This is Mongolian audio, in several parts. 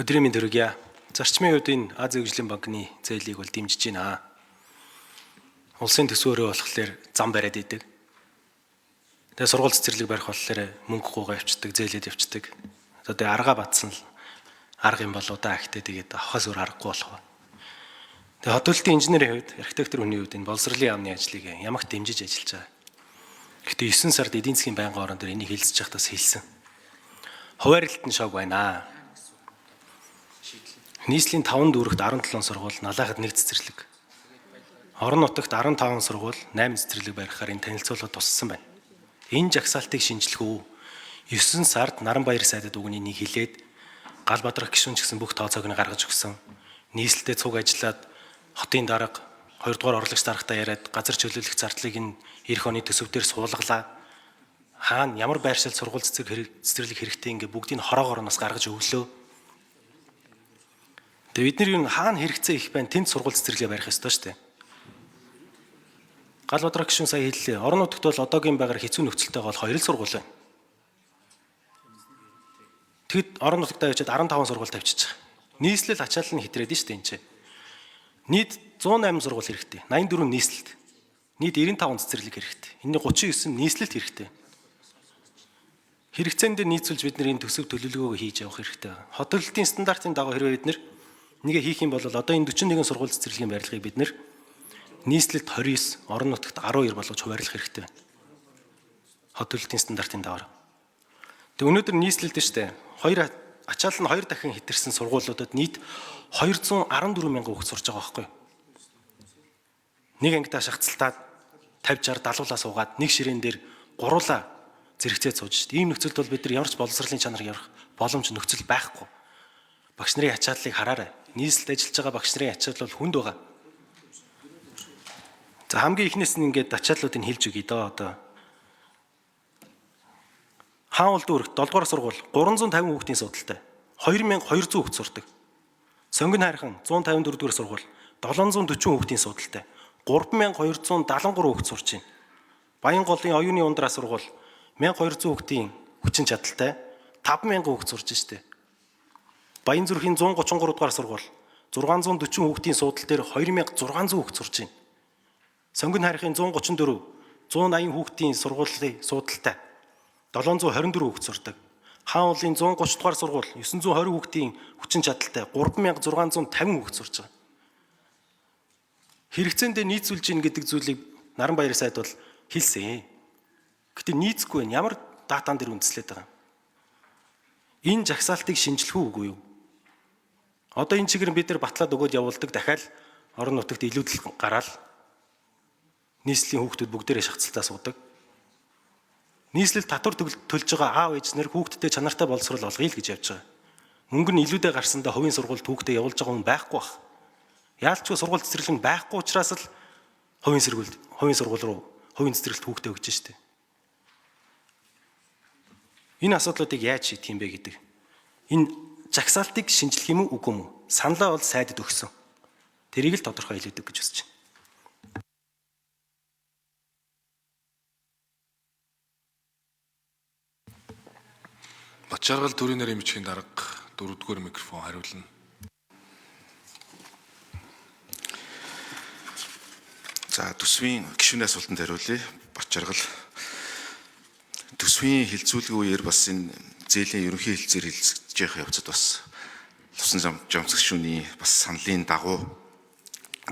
Өдрийн мэнд хүргье. Зарчмын үед энэ Азийн хөгжлийн банкны зээлийг бол дэмжиж байна. Улсын төсвөөрөө болохоор зам бариад идэг. Тэгээ сургууль цэцэрлэг барих болохоор мөнгө гуугаа явцдаг, зээлээд явцдаг. Одоо аргаа батсан л арга юм болоо да гэхдээ тэгээд авахаас өөр аргагүй болох ба. Тэгээ хотөлтийн инженерийн хувьд, архитектор хүний хувьд энэ боловсролын яамны ажлыг ямагт дэмжиж ажиллаж байгаа. Гэхдээ 9 сард эдийн засгийн байнгын орон дээр энийг хэлэлцэж байхдаа хэлсэн. Хуваарлалт нь шог байна. Нийслэлийн 5 дүүрэгт 17 сургууль, налахад 1 цэцэрлэг. Орон нутагт 15 сургууль, 8 цэцэрлэг барихаар энэ танилцуулга туссан байна. Энэ жагсаалтыг шинжлэх үү? 9 сард Наранбаяр сайдад үгний нэг хилээд Галбадрах гишүүн ч гэсэн бүх тооцоог нь гаргаж өгсөн. Нийслэлдээ цуг ажиллаад хотын дарга 2 дугаар орлогч дарагтай яриад газар чөлөөлөх зардлыг энэ эх оны төсөв дээр суулгалаа. Хаана ямар байршил сургууль цэцэрлэг хэрэгтэй ингээ бүгдийг хороогоор нас гаргаж өглөө. Тэгээ бид нар юу хаана хэрэгцээ их байна тэнд сургууль цэцэрлэгээ барих ёстой шүү дээ. Галбадрах гишүүн сая хэллээ. Орон нутагт бол одоогийн байгаар хэцүү нөхцөлтэй бол 2 л сургууль байна. Тэгэд орон нутагтаа явчихад 15 сургууль тавьчих. Нийслэл ачаал нь хэтрээд шүү дээ энэ чинь. Нийт 108 сургууль хэрэгтэй. 84 нийслэлд. Нийт 95 цэцэрлэг хэрэгтэй. Энэний 39 нийслэлд хэрэгтэй. Хэрэгцээндээ нийцүүлж бид нар энэ төсөв төлөвлөгөөгөө хийж явах хэрэгтэй. Хотолтын стандартын дагуу хэрвээ бид нар нэгэ хийх юм бол одоо энэ 41 сургууль цэцэрлэгийн барилгыг бид нар нийслэлд 29, орон нутагт 12 болгож хуваарлах хэрэгтэй байна. Хотолтын стандартын дагуу. Тэг өнөөдөр нийслэлд штэ ачаал нь 2 дахин хэтэрсэн сургуулиудад нийт 214 мянган хүүхэд сурж байгаа байхгүй юу? Нэг ангидаа шахацлаад 50 60 далуулаа суугаад нэг ширээн дээр гуруула зэрэгцээ сууж штэ. Ийм нөхцөлд бол бид нар ямарч боловсролын чанар явах боломж нөхцөл байхгүй. Багш нарын ачааллыг хараарай. Нийслэлд ажиллаж байгаа багш нарын ачаал бол хүнд байгаа. За хамгийн ихнээс нь ингээд ачааллуудыг хэлж өгье доо одоо. Хаан улд дүүрэгт 7 дугаар сургууль 350 хүүхдийн судалтай. 2200 хүүхэд сурдаг. Сонгон хайрхан 154 дугаар сургууль 740 хүүхдийн судалтай. 3273 хүүхэд сурч байна. Баян голын оюуны ундраа сургууль 1200 хүүхдийн хүчин чадалтай 5000 хүүхэд сурж штэ. Баян зүрхийн 133 дугаар сургууль 640 хүүхдийн судал дээр 2600 хүүхэд сурж байна. Сонгон хайрхын 134 180 хүүхдийн сургуулийн судалтай 724 хүүхэд сурдаг. Хаан улын 130 дугаар сургууль 920 хүүхдийн хүчин чадалтай 3650 хүүхэд сурж байгаа. Хэрэгцээндээ нийцүүлж ийн гэдэг зүйлийг Наранбаяр сайд бол хэлсэн. Гэтэ нийцэхгүй нь ямар датан дээр үндэслээд байгаа юм. Энэ жагсаалтыг шинжлэх үгүй юу? Одоо энэ чигээр бид нар батлаад өгөөд явуулдаг дахиад орон нутагт илүүдэл гараал нийслэлийн хүүхдүүд бүгдээрээ шахацлалтаа суудаг. Нийслэл татвар төлж байгаа аав ээж нар хүүхдтэй чанартай боловсрол олгоё л гэж явж байгаа. Мөнгө нь илүүдээ гарсандаа хувийн сургуульд хүүхдээ явуулж байгаа хүн байхгүй бах. Яалчгүй сургууль цэцэрлэг нь байхгүй учраас л хувийн сургууль руу хувийн цэцэрлэгт хүүхдээ өгч штэ. Энэ асуудлуудыг яаж шийдэх юм бэ гэдэг. Энэ жагсаалтыг шинжлэх юм уу үгүй юм уу? Саналаа бол сайдд өгсөн. Тэрийг л тодорхой хэлээдэг гэж үзэж байна. Бачааргал төрийн нарын бичгийн дарга 4-р микрофон хариулна. За төсвийн гишүүний асуултанд хариулъя. Бачааргал төсвийн хилцүүлгийн үеэр бас энэ зээлийн ерөнхий хэлцээр хилцэж явах явцад бас Лувсан жамцаг гишүүний бас саналын дагуу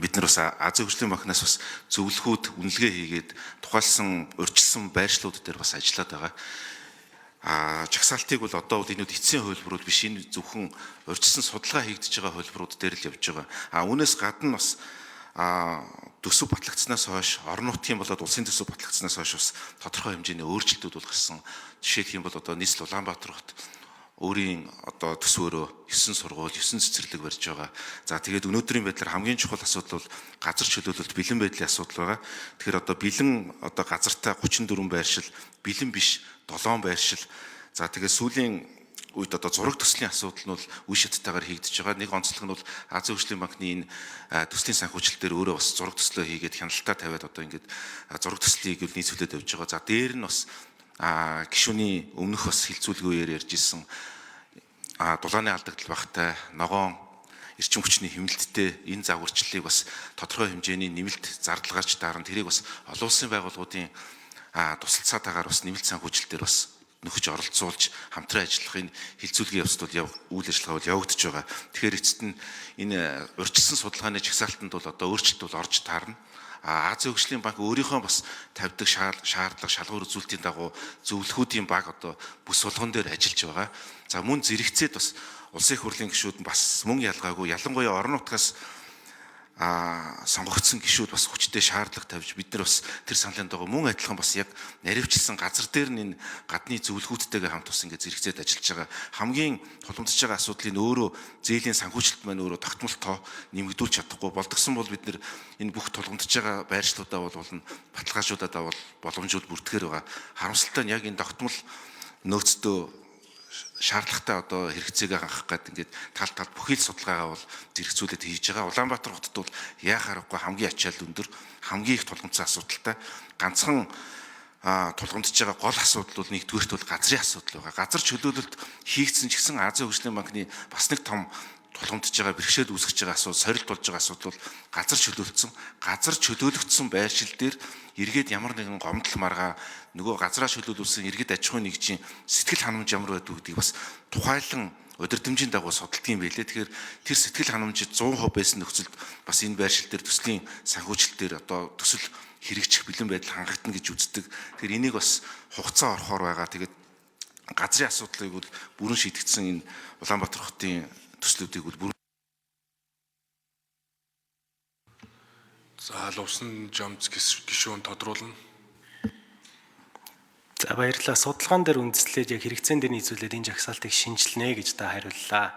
бид нар бас Азийн хөгжлийн банкнаас бас зөвлөхүүд үнэлгээ хийгээд тухайлсан урьдчилсан байршлууд дээр бас ажиллаад байгаа. Жагсаалтыг бол одоо энэ эцсийн хувилбарууд биш, энэ зөвхөн урьдчилсан судалгаа хийгдэж байгаа хувилбарууд дээр л явж байгаа. Үүнээс гадна бас төсөв батлагдсанаас хойш орон нутгийн болоод улсын төсөв батлагдсанаас хойш бас тодорхой хэмжээний өөрчлөлтүүд бол гарсан. Жишээлх юм бол одоо нийслэл Улаанбаатар хот өөрийн одоо төсвөөрөө 9 сургууль, 9 цэцэрлэг барьж байгаа. За тэгээд өнөөдрийн байдлаар хамгийн чухал асуудал бол газар чөлөөлөлт, бэлэн байдлын асуудал байгаа. Тэгэхээр одоо бэлэн одоо газартай 34 байршил, бэлэн биш 7 байршил. За тэгээд сүүлийн үед одоо зураг төслийн асуудал нь бол үе шаттайгаар хийгдэж байгаа. Нэг онцлог нь бол Азийн хөгжлийн банкны энэ төслийн санхүүжилт дээр өөрөө бас зураг төслөө хийгээд хяналтаа тавиад одоо ингээд зураг төслийг нийцүүлээд явж байгаа. За дээр нь бас гишүүний өмнөх бас хилцүүлгийн үеэр ярьж исэн дулааны алдагдал багтай ногоон эрчим хүчний хэмнэлттэй энэ загварчлалыг бас тодорхой хэмжээний нэмэлт зардалгаарч дарна. Тэрийг бас олон улсын байгууллагуудын тусалцаатаагаар бас нэмэлт санхүүжилтээр бас нөхөж оролцуулж хамтран ажиллахын хилцүүлгийн явцдууд үйл ажиллагаа бол явагдаж байгаа. Тэгэхээр эцэст нь энэ урьдчилсан судалгааны жагсаалтанд бол одоо өөрчлөлт бол орж таарна. Азийн хөгжлийн банк өөрийнхөө бас тавьдаг шаардлага шалгуур үзүүлэлтийн дагуу зөвлөхүүдийн баг одоо бүс болгон дээр ажиллаж байгаа. За мөн зэрэгцээд бас улсын их хурлын гишүүд бас мөн ялгаагүй ялангуяа орон нутгаас сонгогдсон гишүүд бас хүчтэй шаардлага тавьж бид нар бас тэр саналын дагуу мөн адилхан бас яг наривчлсан газар дээр нь энэ гадны зөвлөхүүдтэйгээ хамт бас ингээд зэрэгцээд ажиллаж байгаа. Хамгийн тулгамдж байгаа асуудлын өөрөө зээлийн санхүүжилт маань өөрөө тогтмол тоо нэмэгдүүлж чадахгүй болдгсон бол бид нар энэ бүх тулгамдж байгаа байршлуудаа болно баталгаажуудаа бол боломжууд бүртгэхээр байгаа. Харамсалтай нь яг энэ тогтмол нөөцтэй шаардлагатай одоо хэрэгцээг анхах гэдэг ингээд тал бүхий л судалгаагаа бол зэрэгцүүлээд хийж байгаа. Улаанбаатар хотод бол яах аргагүй хамгийн ачаал өндөр, хамгийн их тулгамдсан асуудалтай. Ганцхан тулгамдж байгаа гол асуудал бол нэгдүгээрт бол газрын асуудал байгаа. Газар чөлөөлөлт хийгдсэн ч гэсэн Азийн хөгжлийн банкны бас нэг том тулгамдж байгаа бэрхшээл үүсгэж байгаа асуудал, сорилт болж байгаа асуудал бол газар чөлөөлөгдсөн байршил дээр эргээд ямар нэгэн гомдол маргаа нөгөө газраа чөлөөлүүлсэн иргэд аж ахуйн нэгжийн сэтгэл ханамж ямар байдаг гэдгийг бас тухайлан удирдамжийн дагуу судалдаг юм байлээ. Тэгэхээр тэр сэтгэл ханамжид 100% байсан нөхцөлд бас энэ байршил дээр төслийн санхүүжилтээр одоо төсөл хэрэгжих бэлэн байдал хангагдана гэж үздэг. Тэгэхээр энийг бас хугацаа орохоор байгаа. Тэгээд газрын асуудлыг бол бүрэн шийдэгдсэн энэ Улаанбаатар хотын төслүүдийг бол бүрэн Лувсан Жамц гишүүн тодруулна. За баярлалаа. Судалгаан дээр үндэслээд яг хэрэгцээнд дээр нийцүүлээд энэ жагсаалтыг шинжилнэ гэж та хариуллаа.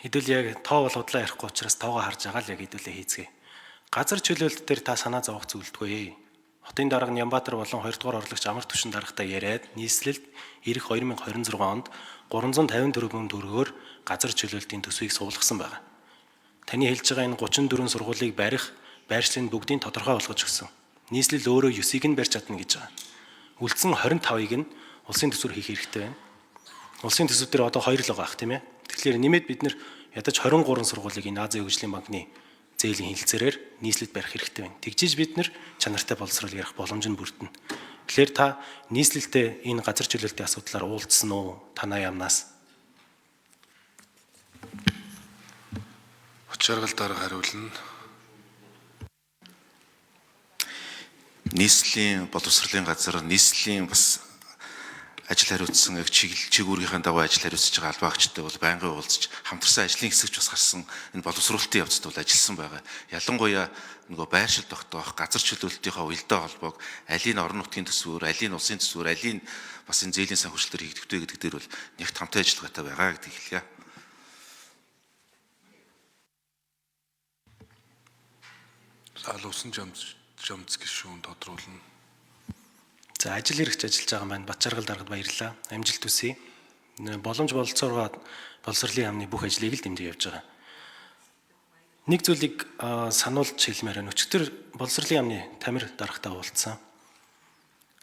Хэдүүл яг тоо бол худлаа ярихгүй учраас тоогоо харж байгаа л яг хэдүүлээ хийцгээе. Газар чөлөөлөлт дээр та санаа зовох зүйлдгүй. Хотын дарга Нямбатар болон 2 дугаар орлогч Амар Түвшин даргатай яриад нийслэлд ирэх 2026 онд 354 мянган төгрөгөөр газар чөлөөлтийн төсвийг суулгасан байна. Таны хэлж байгаа энэ 34 сургуулийг барих байршлын бүгдийн тодорхой болгож өгсөн. Нийслэл өөрөө 9-ийг нь барьж чадна гэж байгаа. Үлдсэн 25-ыг нь улсын төсвөр хийх хэрэгтэй байна. Улсын төсөв дээр одоо 2 л байгаа ах тийм ээ. Тэгэхээр нэмээд бид нэр ядаж 23 сургуулийг энэ Азийн хөгжлийн банкны зээлийн хэлэлцээрээр нийслэлд барих хэрэгтэй байна. Тэгжиж бид нэр чанартай боловсрол ярих боломж нь бүрдэнэ. Тэгэхээр та нийслэлтэй энэ газар чөлөөлтийн асуудлаар уулзсан уу? Танай яамнаас? Очиргал дарга хариулна. нийслэлийн боловсролын газар нийслэлийн бас ажил хариуцсан чиг үүргийнхаа дагуу ажил хариуцж байгаа албаагчтай бол байнгын уулзч хамтарсан ажлын хэсэгч бас гарсан энэ боловсролтын явцад бол ажилласан байгаа. Ялангуяа нөгөө байршил тогтоох газар чөлөөлтийнхаа уялдаа холбоог алийн орон нутгийн төсвөр, алийн улсын төсвөр, алийн бас энэ зээлийн санхүүжилтээр хийгдэх вэ гэдэг дээр бол нэгт хамтын ажиллагаатай байгаа гэдгийг хэлье. Лувсан Жамц гишүүн тодруулна. За ажил хэрэгч ажиллаж байгаа маань Батчаргал даргад баярлалаа. Амжилт хүсье. Боломж бололцоороо боловсролын яамны бүх ажлыг л дэмжиж явж байгаа. Нэг зүйлийг сануулж хэлмээр байна. Өчигдөр боловсролын яамны Тамир даргатай уулзсан.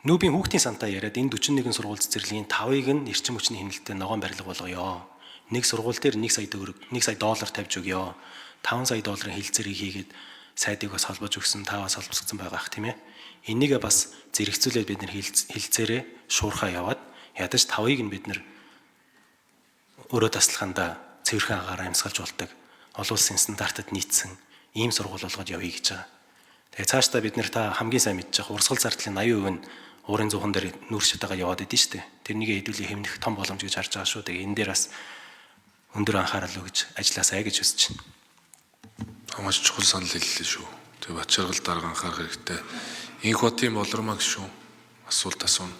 Нүүбийн хүүхдийн сантаа яриад энэ 41 сургууль цэцэрлэгийн 5-ыг нь эрчим хүчний хэмнэлтэд ногоон барилга болгоё. Нэг сургууль дээр 1 сая доллар тавьж өгье. 5 сая долларын хэлэлцээрийг хийгээд сайдыг бас холбож өгсөн, таваас холбогдсон байгаа ах тийм ээ. Энийг бас зэрэгцүүлээд бид нэр хэлцээрээ шуурхаа яваад ядаж 5-ыг нь бид нэр өөрөө таслаханда цэвэрхэн агаараа амьсгалж болдог. Олон улсын стандартад нийцсэн ийм сургууль болгоод явъя гэж байгаа. Тэгээ цаашдаа бид нэр та хамгийн сайн мэдж байгаа урсгал зардлын 80% нь уурын зуухан дээр нүүр шатаага яваад идэв штэ. Тэрнийг хэдүүлээ хэмнэх том боломж гэж харж байгаа шүү. Тэгээ энэ дээр бас өндөр анхаарал өгж ажилласаа гэж хүсэж байна. Маш чухал санал хэллээ шүү. Тэгээ Батчаргал дарга анхаарах хэрэгтэй. Инх хотын болормаг шүү. Асуулт асууна.